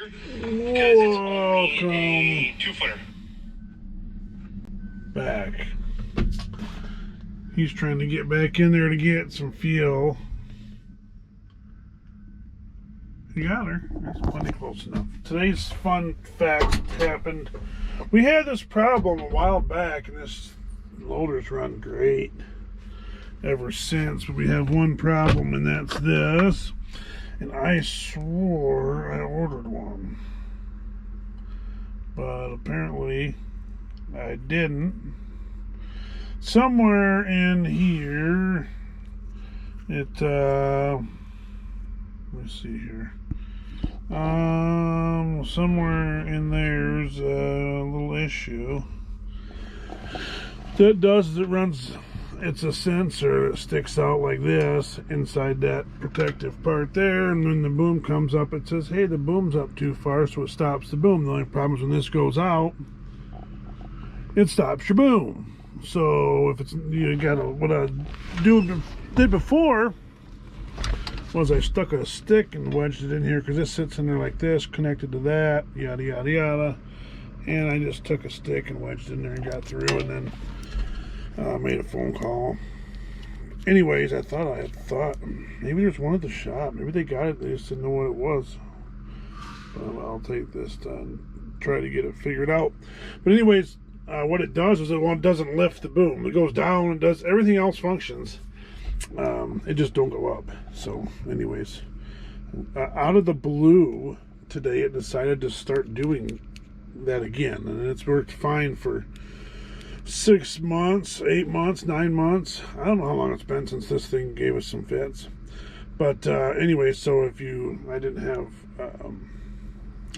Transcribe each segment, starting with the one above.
Welcome back. He's trying to get back in there to get some fuel. You got her. That's plenty close enough. Today's fun fact happened. We had this problem a while back, and this loader's run great ever since. But we have one problem, and that's this. And I swore I ordered one, but apparently I didn't. Somewhere in here, let me see here. Somewhere in there's a little issue. That does is it runs. It's a sensor that sticks out like this inside that protective part there, and when the boom comes up, it says, hey, the boom's up too far, so it stops the boom. The only problem is when this goes out, it stops your boom. So if it's, you gotta, what I did before was I stuck a stick and wedged it in here, because this sits in there like this, connected to that, yada yada yada, and I just took a stick and wedged it in there and got through, and then made a phone call. Anyways, I thought maybe there's one at the shop. Maybe they got it, they just didn't know what it was. But I'll take this and try to get it figured out. But anyways, what it does is it doesn't lift the boom. It goes down and does everything else functions. It just don't go up. So anyways, out of the blue today, it decided to start doing that again, and it's worked fine for 6 months, 8 months, 9 months. I don't know how long it's been since this thing gave us some fits. But anyway, so if I didn't have, I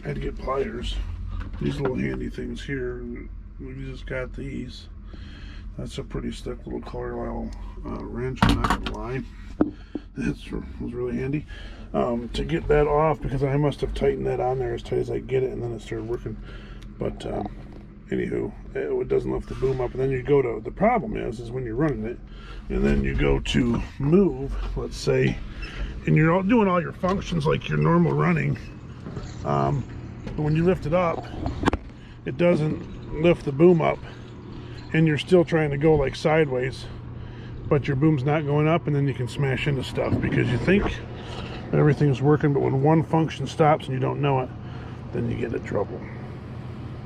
had to get pliers. These little handy things here. We just got these. That's a pretty stick little Carlisle wrench, I'm not gonna lie. That was really handy. To get that off, because I must have tightened that on there as tight as I get it, and then it started working. But anywho, it doesn't lift the boom up, and then you go to, the problem is when you're running it, and then you go to move, let's say, and you're all doing all your functions like your normal running, but when you lift it up, it doesn't lift the boom up, and you're still trying to go like sideways, but your boom's not going up, and then you can smash into stuff because you think that everything's working, but when one function stops and you don't know it, then you get in trouble.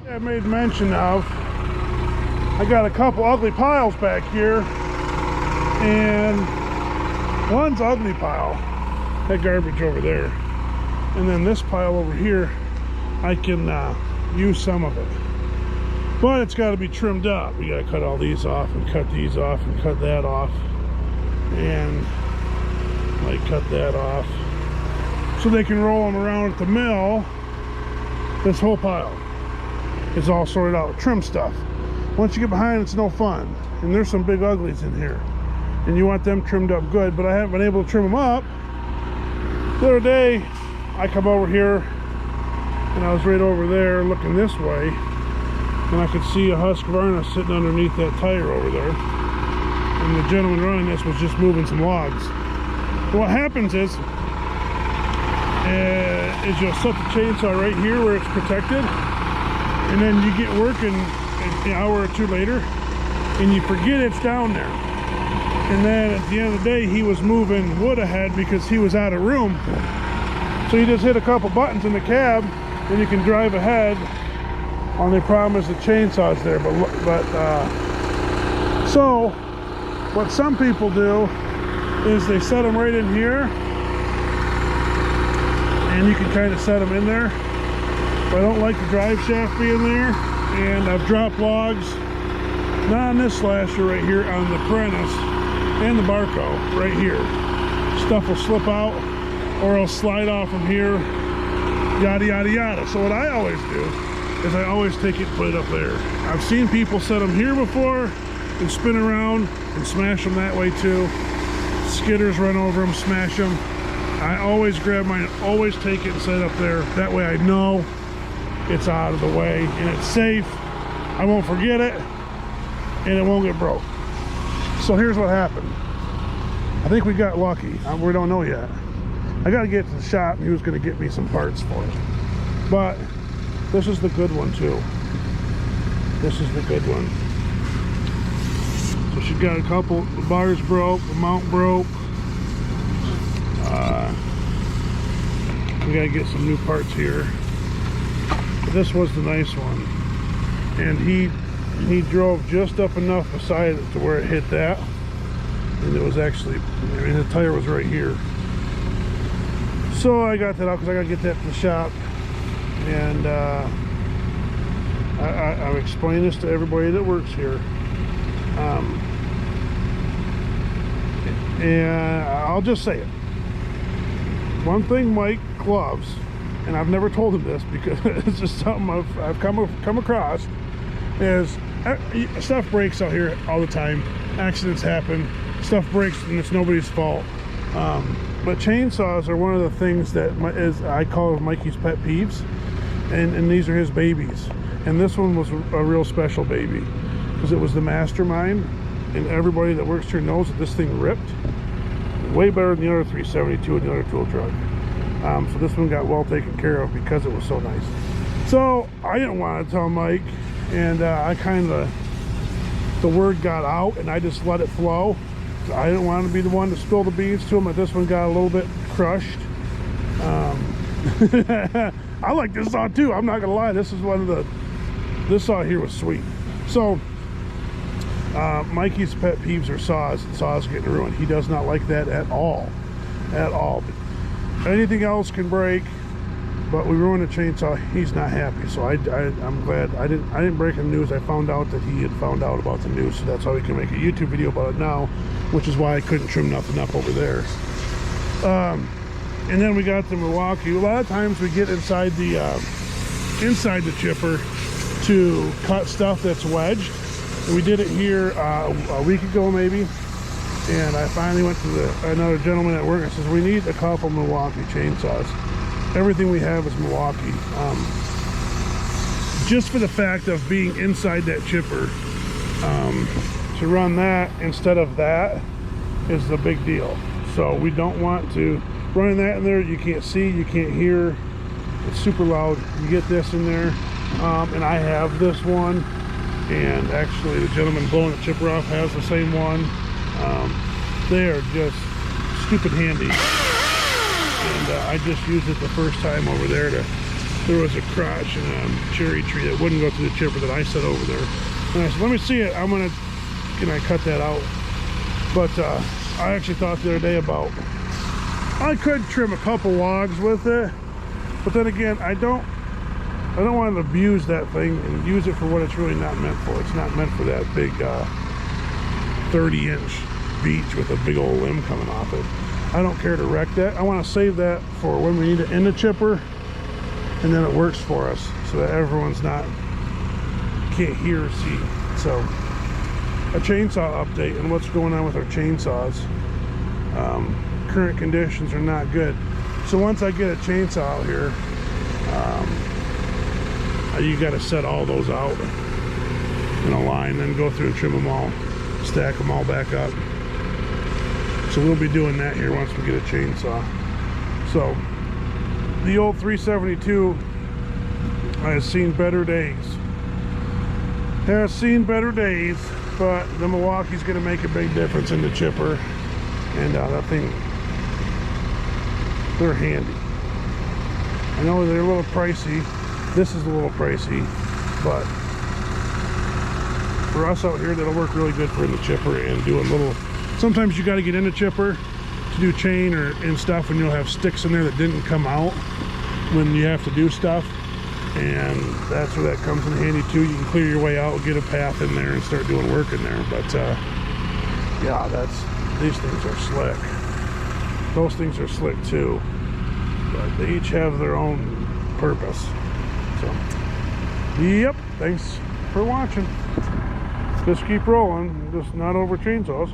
I made mention of, I got a couple ugly piles back here, and one's ugly pile, that garbage over there, and then this pile over here, I can use some of it, but it's got to be trimmed up. We got to cut all these off and cut these off and cut that off, and like cut that off so they can roll them around at the mill. This whole pile is all sorted out, trim stuff. Once you get behind, it's no fun, and there's some big uglies in here, and you want them trimmed up good, but I haven't been able to trim them up. The other day I come over here, and I was right over there looking this way, and I could see a Husqvarna sitting underneath that tire over there, and the gentleman running this was just moving some logs. So what happens is you'll set the chainsaw right here where it's protected, and then you get working an hour or two later, and you forget it's down there. And then at the end of the day, he was moving wood ahead because he was out of room. So you just hit a couple buttons in the cab, and you can drive ahead. Only problem is the chainsaw's there. So what some people do is they set them right in here, and you can kind of set them in there. But I don't like the drive shaft being there, and I've dropped logs, not on this slasher right here, on the Apprentice and the Barco right here. Stuff will slip out, or it'll slide off from here, yada yada yada. So what I always do is I always take it and put it up there. I've seen people set them here before and spin around and smash them that way too. Skidders run over them, smash them. I always grab mine, always take it and set it up there. That way I know it's out of the way and it's safe. I won't forget it, and it won't get broke. So here's what happened. I think we got lucky. We don't know yet. I got to get to the shop, and he was going to get me some parts for it. But this is the good one too. This is the good one. So she got a couple, the bars broke, the mount broke. We gotta get some new parts here. But this was the nice one. And he drove just up enough beside it to where it hit that. And it was actually, I mean, the tire was right here. So I got that out because I gotta get that to the shop. And I've explained this to everybody that works here. And I'll just say it. One thing Mike loves, and I've never told him this because it's just something I've come across, is stuff breaks out here all the time. Accidents happen. Stuff breaks and it's nobody's fault. But chainsaws are one of the things that I call Mikey's pet peeves, and these are his babies. And this one was a real special baby because it was the mastermind, and everybody that works here knows that this thing ripped way better than the other 372 and the other tool truck. So this one got well taken care of because it was so nice. So I didn't want to tell Mike, and I kind of, the word got out and I just let it flow. I didn't want to be the one to spill the beans to him, but this one got a little bit crushed. I like this saw too, I'm not gonna lie. This is one of this saw here was sweet. So Mikey's pet peeves are saws, and saws getting ruined. He does not like that at all. Anything else can break, but we ruined a chainsaw, he's not happy. So I'm glad I didn't break the news. I found out that he had found out about the news, so that's how we can make a YouTube video about it now, which is why I couldn't trim nothing up over there. And then we got the Milwaukee. A lot of times we get inside the chipper to cut stuff that's wedged. And we did it here a week ago maybe. And I finally went to another gentleman at work and says, we need a couple Milwaukee chainsaws. Everything we have is Milwaukee. Just for the fact of being inside that chipper, to run that instead of that is the big deal. So we don't want to, running that in there, you can't see, you can't hear, it's super loud. You get this in there, and I have this one, and actually the gentleman blowing the chipper off has the same one. They are just stupid handy, and I just used it the first time over there there was a crotch and a cherry tree that wouldn't go through the chipper that I set over there, and I said, let me see it, can I cut that out? But I actually thought the other day about, I could trim a couple logs with it, but then again, I don't want to abuse that thing and use it for what it's really not meant for. It's not meant for that big 30-inch beech with a big old limb coming off it. I don't care to wreck that. I want to save that for when we need it in the chipper, and then it works for us so that everyone's can't hear or see. So a chainsaw update and what's going on with our chainsaws. Current conditions are not good. So once I get a chainsaw out here, you got to set all those out in a line, then go through and trim them all, stack them all back up. So we'll be doing that here once we get a chainsaw. So the old 372 has seen better days. Has seen better days, but the Milwaukee's going to make a big difference in the chipper, and that thing, they're handy. I know they're a little pricey. This is a little pricey, but for us out here, that'll work really good for in the chipper and doing little. Sometimes you got to get in the chipper to do chain and stuff, and you'll have sticks in there that didn't come out when you have to do stuff, and that's where that comes in handy too. You can clear your way out, get a path in there, and start doing work in there. But yeah, these things are slick. Those things are slick too, but they each have their own purpose. So yep, thanks for watching. Just keep rolling, just not over chainsaws.